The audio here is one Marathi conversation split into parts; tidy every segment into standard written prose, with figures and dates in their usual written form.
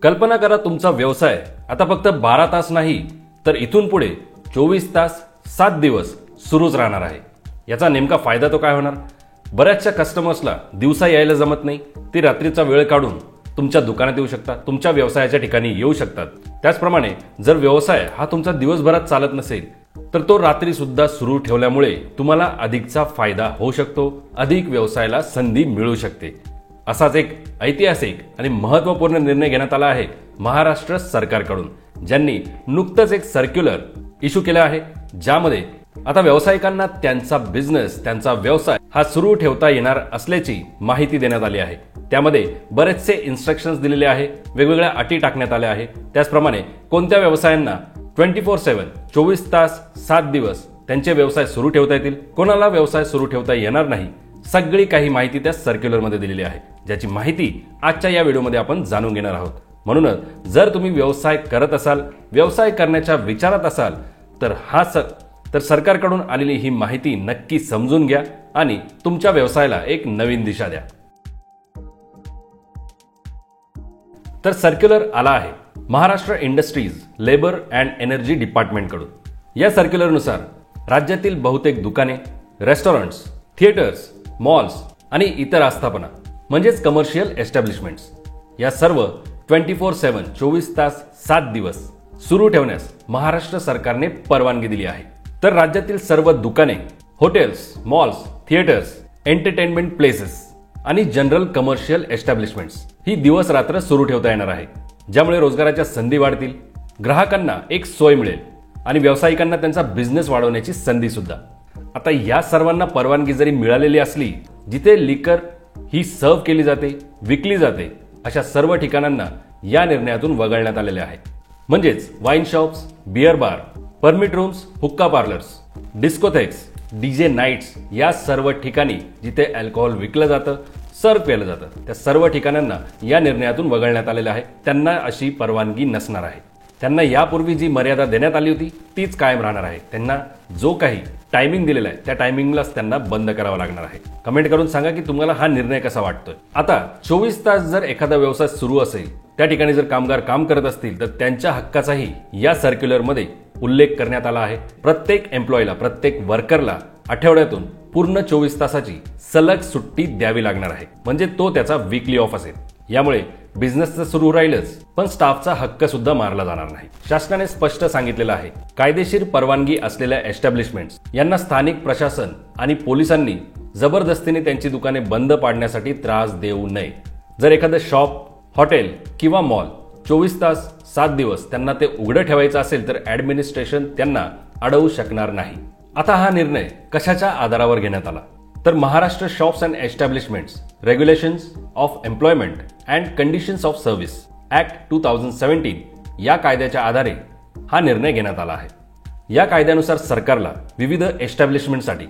कल्पना करा तुमचा व्यवसाय आता फक्त 12 तास नाही तर इथून पुढे 24 तास 7 दिवस सुरूच राहणार आहे। याचा नेमका फायदा तो काय होणार? बऱ्याचशा कस्टमर्सला दिवसा यायला जमत नाही, ते रात्रीचा वेळ काढून तुमच्या दुकानात येऊ शकतात, तुमच्या व्यवसायाच्या ठिकाणी येऊ शकतात। त्याचप्रमाणे जर व्यवसाय हा तुमचा दिवसभरात चालत नसेल तर तो रात्री सुद्धा सुरू ठेवल्यामुळे तुम्हाला अधिकचा फायदा होऊ शकतो, अधिक व्यवसायाला संधी मिळू शकते। असाच एक ऐतिहासिक आणि महत्त्वपूर्ण निर्णय घेण्यात आला आहे महाराष्ट्र सरकारकडून, ज्यांनी नुकतंच एक सर्क्युलर इश्यू केला आहे, ज्यामध्ये आता व्यावसायिकांना त्यांचा बिझनेस, त्यांचा व्यवसाय हा सुरू ठेवता येणार असल्याची माहिती देण्यात आली आहे। त्यामध्ये बरेचसे इन्स्ट्रक्शन्स दिलेले आहे, वेगवेगळ्या अटी टाकण्यात आल्या आहे। त्याचप्रमाणे कोणत्या व्यवसायांना 24/7 24 तास 7 दिवस त्यांचे व्यवसाय सुरू ठेवता येतील, कोणाला व्यवसाय सुरू ठेवता येणार नाही, सगळी काही माहिती त्या सर्क्युलरमध्ये दिलेली आहे, ज्याची माहिती आजच्या या व्हिडिओमध्ये आपण जाणून घेणार आहोत। म्हणूनच जर तुम्ही व्यवसाय करत असाल, व्यवसाय करण्याच्या विचारात असाल तर सरकारकडून आलेली ही माहिती नक्की समजून घ्या आणि तुमच्या व्यवसायाला एक नवीन दिशा द्या। तर सर्क्युलर आला आहे Maharashtra industries labour and energy डिपार्टमेंटकडून। या सर्क्युलरनुसार राज्यातील बहुतेक दुकाने, रेस्टॉरंट्स, थिएटर्स, मॉल्स आणि इतर आस्थापना म्हणजेच कमर्शियल एस्टॅब्लिशमेंट्स या सर्व 24/7 24 तास 7 दिवस सुरू ठेवण्यास महाराष्ट्र सरकारने परवानगी दिली आहे। तर राज्यातील सर्व दुकाने, hotels, malls, theatres, entertainment places आणि जनरल कमर्शियल एस्टॅब्लिशमेंट्स ही दिवस रात्र सुरू ठेवता येणार आहे, ज्यामुळे रोजगाराच्या संधी वाढतील, ग्राहकांना एक सोय मिळेल आणि व्यावसायिकांना त्यांचा बिझनेस वाढवण्याची संधी सुद्धा। आता या सर्वांना परवानगी जरी मिळालेली असली, जिथे लिकर ही सर्व केली जाते, विकली जाते, अशा सर्व ठिकाणांना या निर्णयातून वगळण्यात आलेले आहे। म्हणजेच wine shops, beer bar, permit rooms, हुक्का पार्लर्स, डिस्कोथेक्स, डीजे नाईट्स या सर्व ठिकाणी जिथे अल्कोहोल विकलं जातं, सर्व केलं जातं, त्या सर्व ठिकाणांना या निर्णयातून वगळण्यात आलेलं आहे। त्यांना अशी परवानगी नसणार आहे। त्यांना यापूर्वी जी मर्यादा देण्यात आली होती तीच कायम राहणार आहे। त्यांना जो काही टायमिंग दिलेला आहे त्या टायमिंगलाच त्यांना बंद करावं लागणार आहे। कमेंट करून सांगा की तुम्हाला हा निर्णय कसा वाटतोय। आता 24 तास जर एखादा व्यवसाय सुरू असेल, त्या ठिकाणी जर कामगार काम करत असतील तर त्यांच्या हक्काचाही या सर्क्युलरमध्ये उल्लेख करण्यात आला आहे। प्रत्येक एम्प्लॉयला, प्रत्येक वर्करला आठवड्यातून पूर्ण 24 तासाची सलग सुट्टी द्यावी लागणार आहे, म्हणजे तो त्याचा वीकली ऑफ असेल। यामुळे बिझनेस तर सुरू राहीलच, पण स्टाफचा हक्क सुद्धा मारला जाणार नाही। शासनाने स्पष्ट सांगितलेलं आहे, कायदेशीर परवानगी असलेल्या एस्टॅब्लिशमेंट्स यांना स्थानिक प्रशासन आणि पोलिसांनी जबरदस्तीने त्यांची दुकाने बंद पाडण्यासाठी त्रास देऊ नये। जर एखादं शॉप, हॉटेल किंवा मॉल 24 तास 7 दिवस त्यांना ते उघडं ठेवायचं असेल तर ऍडमिनिस्ट्रेशन त्यांना अडवू शकणार नाही। आता हा निर्णय कशाच्या आधारावर घेण्यात आला तर Maharashtra shops and establishments regulations of employment and conditions of service act 2017 या कायद्याच्या आधारे हा निर्णय घेण्यात आला आहे। या कायद्यानुसार सरकारला विविध एस्टॅब्लिशमेंटसाठी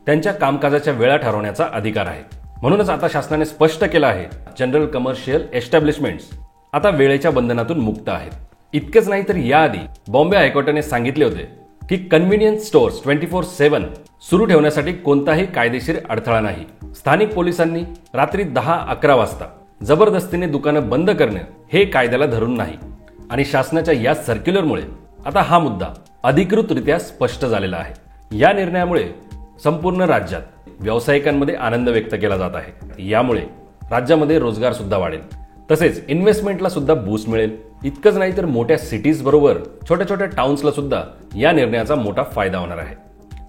त्यांच्या कामकाजाच्या वेळा ठरवण्याचा अधिकार आहे। म्हणूनच आता शासनाने स्पष्ट केलं आहे, जनरल कमर्शियल एस्टॅब्लिशमेंट्स आता वेळेच्या बंधनातून मुक्त आहेत। इतकेच नाही तर याआधी बॉम्बे हायकोर्टाने सांगितले होते की कन्व्हिनियन्स स्टोअर्स 24/7 सुरू ठेवण्यासाठी कोणताही कायदेशीर अडथळा नाही। स्थानिक पोलिसांनी रात्री 10-11 वाजता जबरदस्तीने दुकानं बंद करणे हे कायद्याला धरून नाही आणि शासनाच्या या सर्क्युलरमुळे आता हा मुद्दा अधिकृतरित्या स्पष्ट झालेला आहे। या निर्णयामुळे संपूर्ण राज्यात व्यावसायिकांमध्ये आनंद व्यक्त केला जात आहे। यामुळे राज्यामध्ये रोजगार सुद्धा वाढेल, तसेच इन्व्हेस्टमेंटला सुद्धा बूस्ट मिळेल। इतकंच नाही तर मोठ्या सिटीज बरोबर छोट्या छोट्या टाउन्सला सुद्धा या निर्णयाचा मोठा फायदा होणार आहे।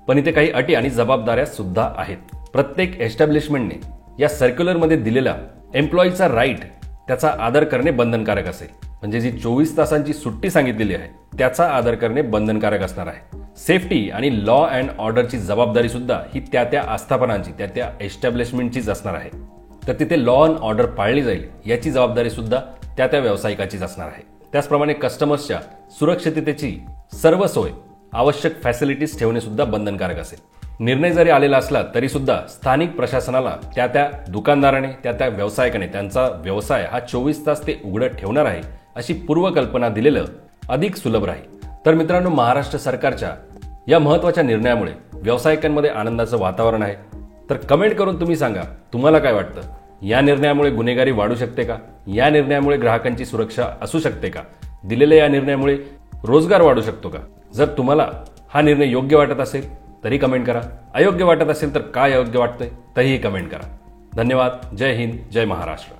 पण इथे काही अटी आणि जबाबदाऱ्या सुद्धा आहेत। प्रत्येक एस्टॅब्लिशमेंटने या सर्क्युलरमध्ये दिलेला एम्प्लॉईचा राईट त्याचा आदर करणे बंधनकारक असेल, म्हणजे जी 24 तासांची सुट्टी सांगितलेली आहे त्याचा आदर करणे बंधनकारक असणार आहे। सेफ्टी आणि लॉ अँड ऑर्डरची जबाबदारी सुद्धा ही त्या आस्थापनांची, त्या एस्टॅब्लिशमेंटचीच असणार आहे। तर तिथे लॉ अँड ऑर्डर पाळली जाईल याची जबाबदारी सुद्धा त्या व्यावसायिकाचीच असणार आहे। त्याचप्रमाणे कस्टमर्सच्या सुरक्षिततेची सर्व सोय, आवश्यक फॅसिलिटीज ठेवणे सुद्धा बंधनकारक असेल। निर्णय जरी आलेला असला तरी सुद्धा स्थानिक प्रशासनाला त्या दुकानदाराने, त्या व्यावसायिकाने त्यांचा व्यवसाय हा 24 तास ते उघडं ठेवणार आहे अशी पूर्वकल्पना दिलेलं अधिक सुलभ राहील। तर मित्रांनो, महाराष्ट्र सरकारच्या या महत्त्वाच्या निर्णयामुळे व्यावसायिकांमध्ये आनंदाचं वातावरण आहे। तर कमेंट करून तुम्ही सांगा तुम्हाला काय वाटतं। या निर्णयामुळे गुन्हेगारी वाढू शकते का? या निर्णयामुळे ग्राहकांची सुरक्षा असू शकते का? दिलेल्या या निर्णयामुळे रोजगार वाढू शकतो का? जर तुम्हाला हा निर्णय योग्य वाटत असेल तरी कमेंट करा. अयोग्य वाटत असेल तर काय अयोग्य वाटतंय तरीही कमेंट करा. धन्यवाद. जय हिंद, जय महाराष्ट्र.